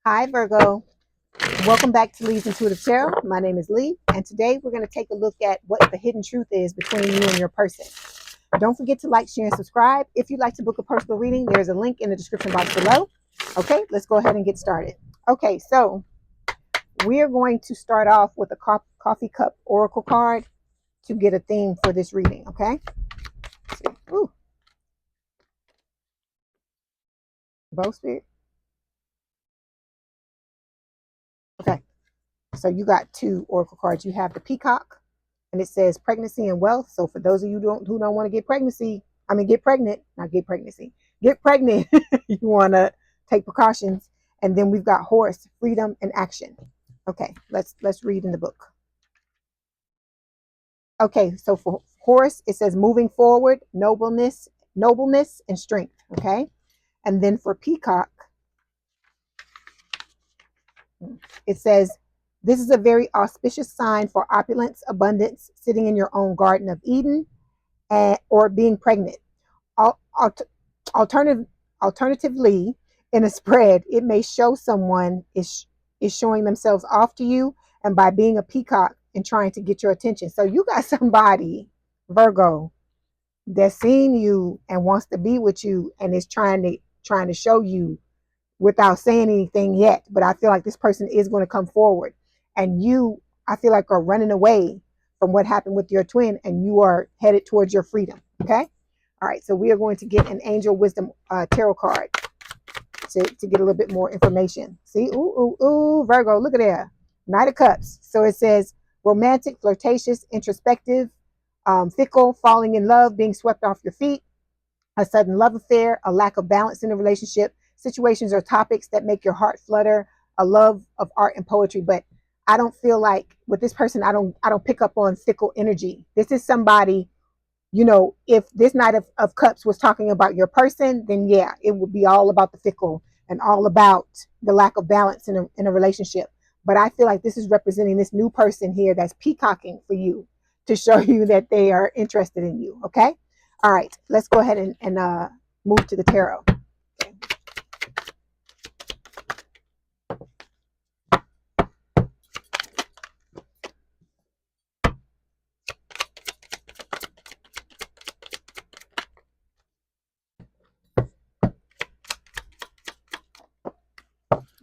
Hi, Virgo. Welcome back to Leigh's Intuitive Tarot. My name is Leigh, and today we're going to take a look at what the hidden truth is between you and your person. Don't forget to like, share, and subscribe. If you'd like to book a personal reading, there's a link in the description box below. Okay, let's go ahead and get started. Okay, so we're going to start off with a coffee cup oracle card to get a theme for this reading. Okay, let's see. Ooh, bow spirit. Okay, so you got two oracle cards. You have the peacock, and it says pregnancy and wealth. So for those of you who don't want to get get pregnant, not get pregnancy, get pregnant, you want to take precautions. And then we've got horse, freedom and action. Okay, let's read in the book. Okay, so for horse, it says moving forward, nobleness and strength. Okay, and then for peacock, it says this is a very auspicious sign for opulence, abundance, sitting in your own Garden of Eden, or being pregnant. Alternatively, in a spread, it may show someone is showing themselves off to you, and by being a peacock and trying to get your attention. So you got somebody, Virgo, that's seeing you and wants to be with you and is trying to show you without saying anything yet. But I feel like this person is going to come forward, and you, I feel like, are running away from what happened with your twin, and you are headed towards your freedom. Okay. All right. So we are going to get an angel wisdom tarot card to get a little bit more information. See, ooh, Virgo, look at there. Knight of Cups. So it says romantic, flirtatious, introspective, fickle, falling in love, being swept off your feet, a sudden love affair, a lack of balance in the relationship, situations or topics that make your heart flutter, a love of art and poetry. But I don't feel like with this person, I don't pick up on fickle energy. This is somebody, if this Knight of Cups was talking about your person, then yeah, it would be all about the fickle and all about the lack of balance in a relationship. But I feel like this is representing this new person here that's peacocking for you to show you that they are interested in you. Okay. All right, let's go ahead and move to the tarot.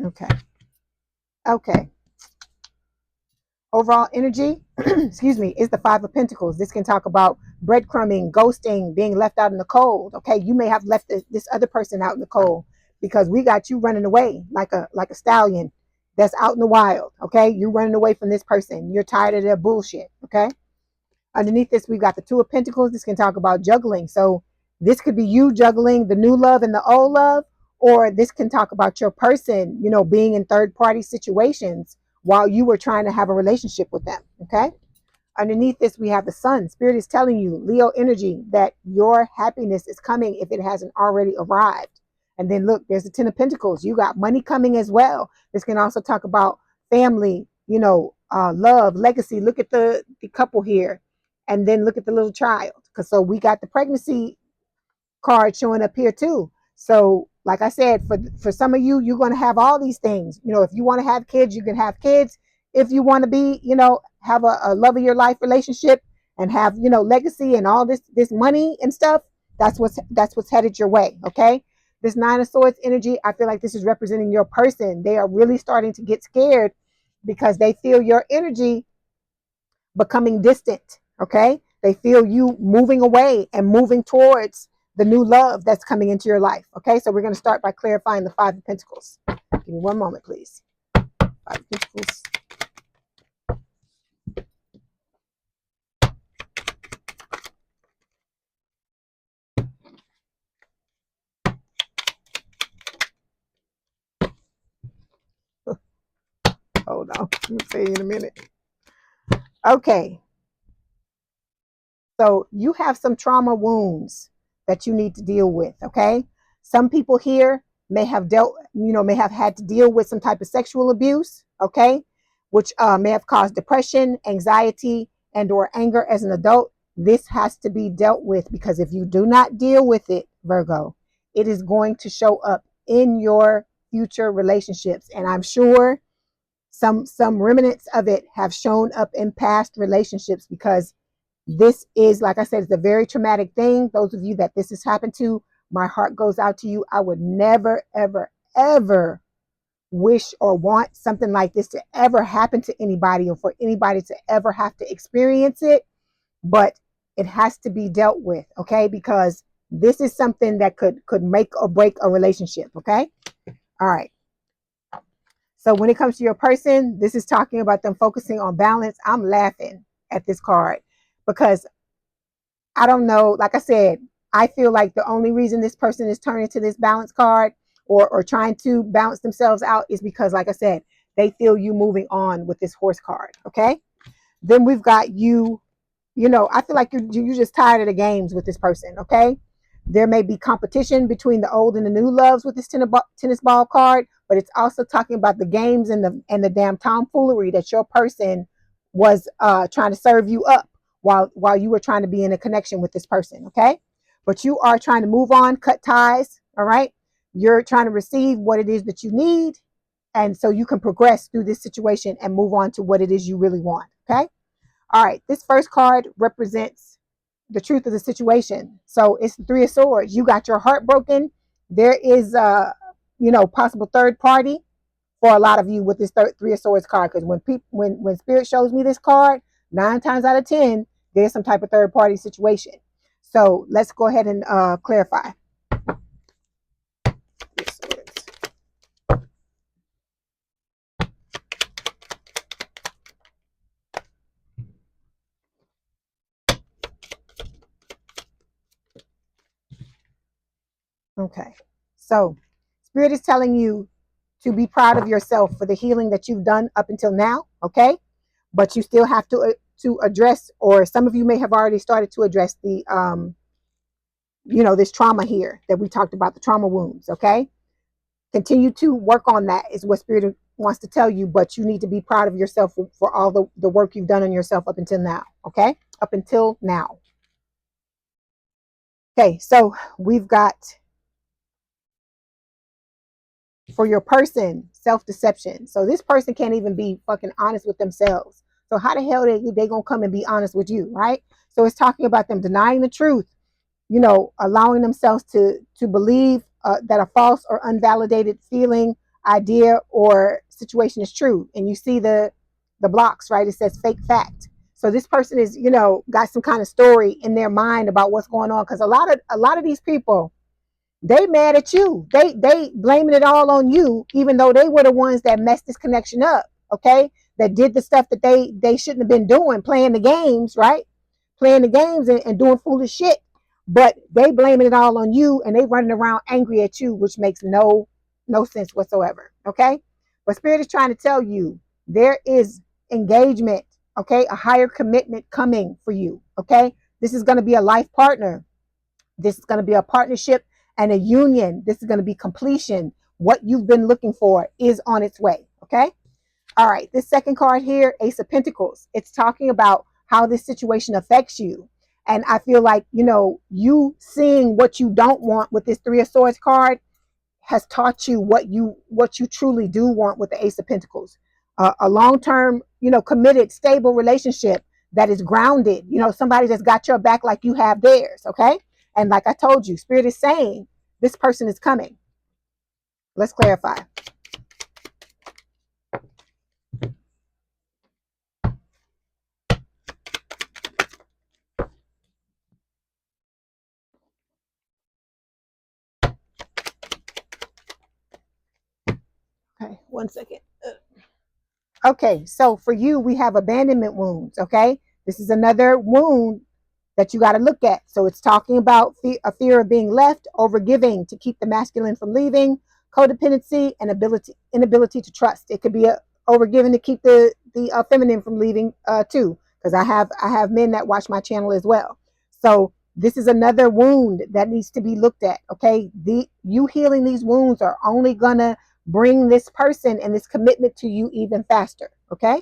Okay. Okay. Overall energy, excuse me, is the Five of Pentacles. This can talk about breadcrumbing, ghosting, being left out in the cold. Okay, you may have left this other person out in the cold because we got you running away like a stallion that's out in the wild. Okay, you're running away from this person. You're tired of their bullshit. Okay. Underneath this, we've got the Two of Pentacles. This can talk about juggling. So this could be you juggling the new love and the old love, or this can talk about your person, being in third party situations while you were trying to have a relationship with them. Okay. Underneath this, we have the Sun. Spirit is telling you, Leo energy, that your happiness is coming if it hasn't already arrived. And then look, there's the Ten of Pentacles. You got money coming as well. This can also talk about family, love, legacy. Look at the couple here. And then look at the little child. So we got the pregnancy card showing up here too. So like I said, for some of you, you're going to have all these things. If you want to have kids, you can have kids. If you want to be, have a love of your life relationship and have, legacy and all this money and stuff, that's what's headed your way. Okay. This Nine of Swords energy, I feel like this is representing your person. They are really starting to get scared because they feel your energy becoming distant. Okay. They feel you moving away and moving towards the new love that's coming into your life. Okay. So we're going to start by clarifying the Five of Pentacles. Give me one moment, please. Five of Pentacles. Hold on. Let me say in a minute. Okay. So you have some trauma wounds that you need to deal with. Okay. Some people here may have had to deal with some type of sexual abuse. Okay. Which may have caused depression, anxiety, and or anger as an adult. This has to be dealt with, because if you do not deal with it, Virgo, it is going to show up in your future relationships. And I'm sure some remnants of it have shown up in past relationships, because this is, like I said, it's a very traumatic thing. Those of you that this has happened to, my heart goes out to you. I would never, ever, ever wish or want something like this to ever happen to anybody, or for anybody to ever have to experience it. But it has to be dealt with, okay? Because this is something that could make or break a relationship, okay? All right. So when it comes to your person, this is talking about them focusing on balance. I'm laughing at this card because I don't know, like I said, I feel like the only reason this person is turning to this balance card, or trying to balance themselves out, is because, like I said, they feel you moving on with this horse card, okay? Then we've got you, I feel like you're just tired of the games with this person, okay? There may be competition between the old and the new loves with this tennis ball card, but it's also talking about the games and the damn tomfoolery that your person was trying to serve you up while you were trying to be in a connection with this person, okay? But you are trying to move on, cut ties, all right? You're trying to receive what it is that you need, and so you can progress through this situation and move on to what it is you really want, okay? All right, this first card represents the truth of the situation. So it's the Three of Swords. You got your heart broken. There is possible third party for a lot of you with this Three of Swords card. Because when Spirit shows me this card, 9 times out of 10, there's some type of third party situation. So let's go ahead and clarify. Okay, so Spirit is telling you to be proud of yourself for the healing that you've done up until now, okay? But you still have to address, or some of you may have already started to address the this trauma here that we talked about, the trauma wounds, okay? Continue to work on that is what Spirit wants to tell you, but you need to be proud of yourself for all the work you've done on yourself up until now, okay? Up until now. Okay, so we've got, for your person, self-deception. So this person can't even be fucking honest with themselves. So how the hell they gonna come and be honest with you, right? So it's talking about them denying the truth, allowing themselves to believe that a false or unvalidated feeling, idea, or situation is true. And you see the blocks, right? It says fake fact. So this person is, got some kind of story in their mind about what's going on. Because a lot of these people, they mad at you. They blaming it all on you, even though they were the ones that messed this connection up. Okay, that did the stuff that they shouldn't have been doing, playing the games, right? Playing the games and doing foolish shit. But they blaming it all on you, and they running around angry at you, which makes no sense whatsoever. Okay, but Spirit is trying to tell you there is engagement. Okay, a higher commitment coming for you. Okay, this is going to be a life partner. This is going to be a partnership and a union. This is going to be completion. What you've been looking for is on its way. Okay. All right. This second card here, Ace of Pentacles. It's talking about how this situation affects you. And I feel like, you seeing what you don't want with this Three of Swords card has taught you what you truly do want with the Ace of Pentacles. A long-term, committed, stable relationship that is grounded, somebody that's got your back like you have theirs. Okay. And like I told you, Spirit is saying this person is coming. Let's clarify. Okay, 1 second. Okay, so for you, we have abandonment wounds. Okay, this is another wound that you got to look at. So it's talking about a fear of being left, overgiving to keep the masculine from leaving, codependency, and inability to trust. It could be a overgiving to keep the feminine from leaving too, because I have men that watch my channel as well. So this is another wound that needs to be looked at. Okay, you healing these wounds are only gonna bring this person and this commitment to you even faster. Okay,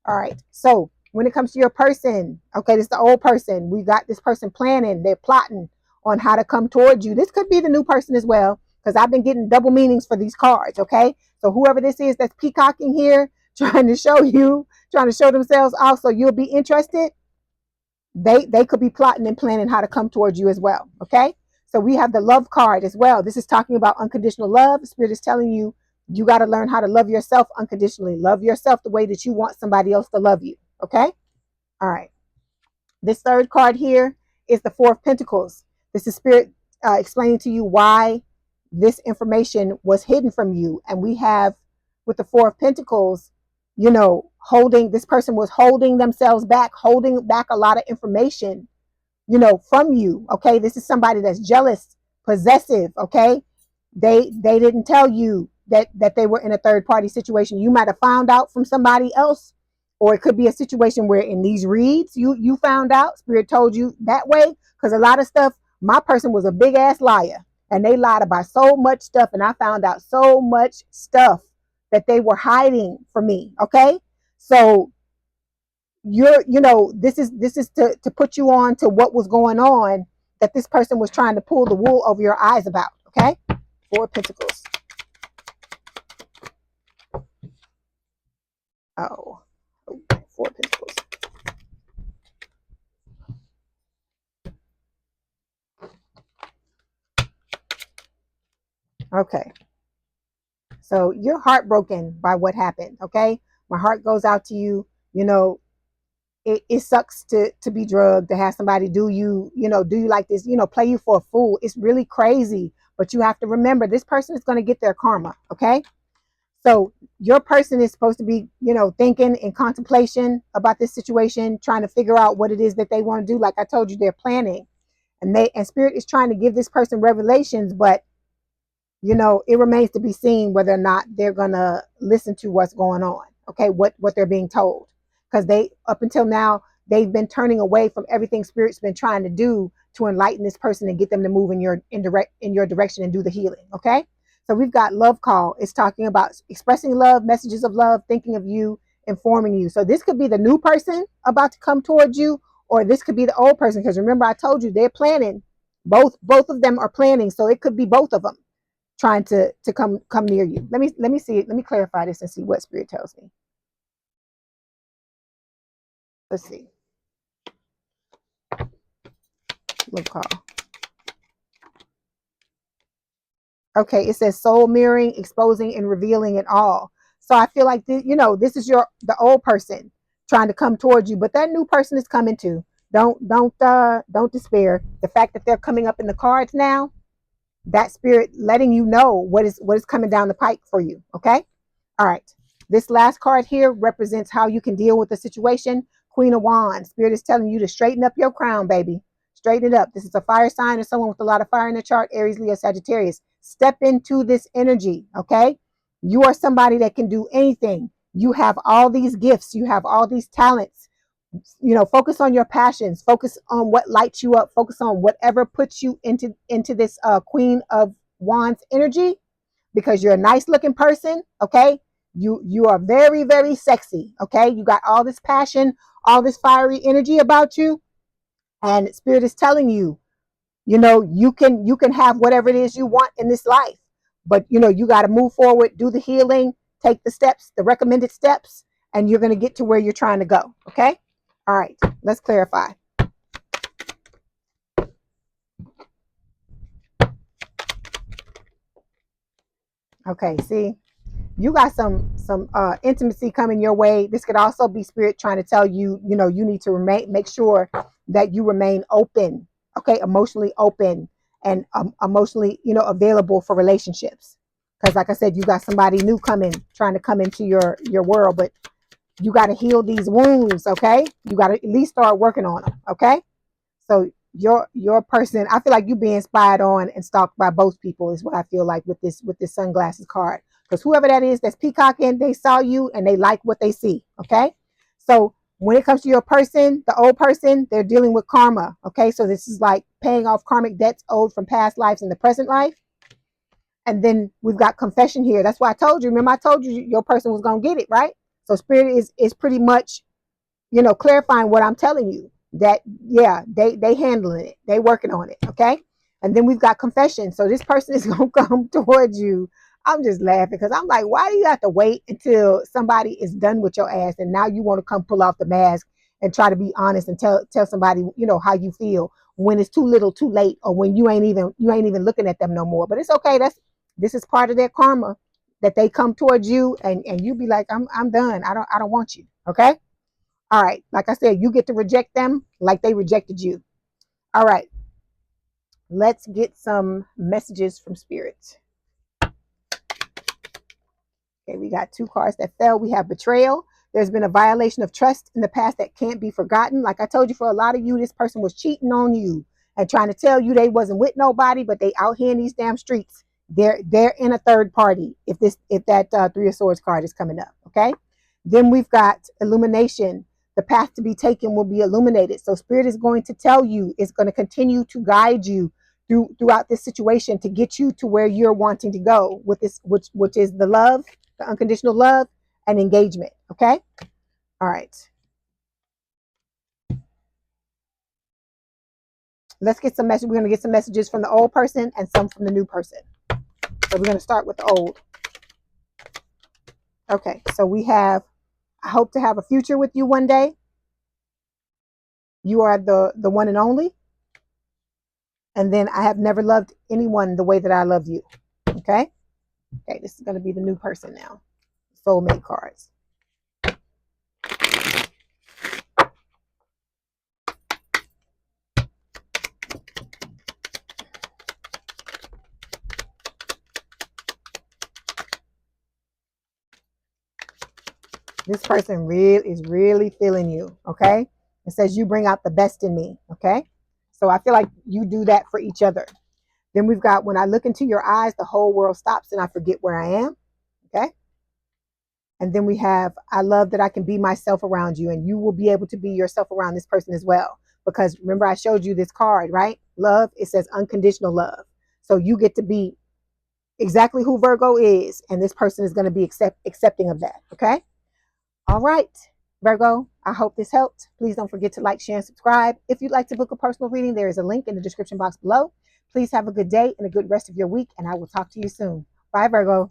all right. So when it comes to your person, okay, this is the old person. We got this person planning, they're plotting on how to come towards you. This could be the new person as well. because I've been getting double meanings for these cards, okay? So whoever this is that's peacocking here, trying to show themselves off so you'll be interested, they could be plotting and planning how to come towards you as well, okay? So we have the love card as well. This is talking about unconditional love. Spirit is telling you, you got to learn how to love yourself unconditionally. Love yourself the way that you want somebody else to love you, okay? All right. This third card here is the Four of Pentacles. This is Spirit explaining to you why this information was hidden from you. And we have, with the Four of Pentacles, you know, this person was holding themselves back, holding back a lot of information, you know, from you. Okay. This is somebody that's jealous, possessive. Okay. They didn't tell you that they were in a third party situation. You might have found out from somebody else, or it could be a situation where in these reads, you found out, Spirit told you that way. Because a lot of stuff, my person was a big ass liar and they lied about so much stuff. And I found out so much stuff that they were hiding from me. Okay. So this is to put you on to what was going on, that this person was trying to pull the wool over your eyes about. Okay. Four of Pentacles. Oh, Four of Pentacles. Okay. So you're heartbroken by what happened. Okay. My heart goes out to you. You know, it sucks to be drugged, to have somebody do you like this, play you for a fool. It's really crazy. But you have to remember, this person is going to get their karma. Okay. So your person is supposed to be, thinking in contemplation about this situation, trying to figure out what it is that they want to do. Like I told you, they're planning, and Spirit is trying to give this person revelations, but it remains to be seen whether or not they're going to listen to what's going on. Okay. What they're being told, because up until now, they've been turning away from everything Spirit's been trying to do to enlighten this person and get them to move in your direction and do the healing. Okay. So we've got love call. It's talking about expressing love, messages of love, thinking of you, informing you. So this could be the new person about to come towards you, or this could be the old person. Because remember, I told you they're planning. Both of them are planning. So it could be both of them trying to come near you. Let me see it. Let me clarify this and see what Spirit tells me. Let's see. Love call. Okay, it says soul mirroring, exposing, and revealing it all. So I feel like this is the old person trying to come towards you, but that new person is coming too. Don't despair. The fact that they're coming up in the cards now, that Spirit letting you know what is coming down the pike for you. Okay. All right. This last card here represents how you can deal with the situation. Queen of Wands. Spirit is telling you to straighten up your crown, baby. Straighten it up. This is a fire sign or someone with a lot of fire in the chart. Aries, Leo, Sagittarius. Step into this energy. Okay. You are somebody that can do anything. You have all these gifts. You have all these talents. Focus on your passions. Focus on what lights you up. Focus on whatever puts you into this Queen of Wands energy, because you're a nice looking person. Okay. You are very, very sexy. Okay. You got all this passion, all this fiery energy about you. And Spirit is telling you, you can have whatever it is you want in this life, but you got to move forward, do the healing, take the steps, the recommended steps, and you're going to get to where you're trying to go. Okay. All right. Let's clarify. Okay. See, you got some intimacy coming your way. This could also be Spirit trying to tell you, you need to make sure that you remain open. Okay. Emotionally open and emotionally, available for relationships. Because like I said, you got somebody new trying to come into your world, but you got to heal these wounds. Okay. You got to at least start working on them. Okay. So your person, I feel like you being spied on and stalked by both people is what I feel like with this sunglasses card. Because whoever that is that's peacocking, they saw you and they like what they see. Okay. So when it comes to your person, the old person, they're dealing with karma. Okay. So this is like paying off karmic debts owed from past lives in the present life. And then we've got confession here. That's why I told you. Remember, I told you your person was going to get it, right? So Spirit is pretty much, clarifying what I'm telling you. That, yeah, they handling it. They working on it. Okay. And then we've got confession. So this person is going to come towards you. I'm just laughing because I'm like, why do you have to wait until somebody is done with your ass and now you want to come pull off the mask and try to be honest and tell somebody, you know, how you feel when it's too little, too late, or when you ain't even looking at them no more. But it's okay. This is part of their karma, that they come towards you and you be like, I'm done. I don't want you. Okay? All right. Like I said, you get to reject them like they rejected you. All right. Let's get some messages from spirit. Okay, we got 2 cards that fell. We have betrayal. There's been a violation of trust in the past that can't be forgotten. Like I told you, for a lot of you, this person was cheating on you and trying to tell you they wasn't with nobody, but they out here in these damn streets. They're in a third party. If that 3 of Swords card is coming up, okay. Then we've got illumination. The path to be taken will be illuminated. So spirit is going to tell you, it's going to continue to guide you throughout this situation to get you to where you're wanting to go with this, which is the love, the unconditional love and engagement. Okay. All right. Let's get some messages. We're going to get some messages from the old person and some from the new person. So we're going to start with the old. Okay. So we have, I hope to have a future with you one day. You are the one and only. And then I have never loved anyone the way that I love you. Okay. Okay. This is going to be the new person now. Soulmate cards. This person is really feeling you. Okay. It says you bring out the best in me. Okay. So I feel like you do that for each other. Then we've got, when I look into your eyes, the whole world stops and I forget where I am. Okay. And then we have, I love that I can be myself around you, and you will be able to be yourself around this person as well. Because remember, I showed you this card, right? Love, it says unconditional love. So you get to be exactly who Virgo is, and this person is going to be accepting of that. Okay. All right, Virgo, I hope this helped. Please don't forget to like, share, and subscribe. If you'd like to book a personal reading, there is a link in the description box below. Please have a good day and a good rest of your week, and I will talk to you soon. Bye, Virgo.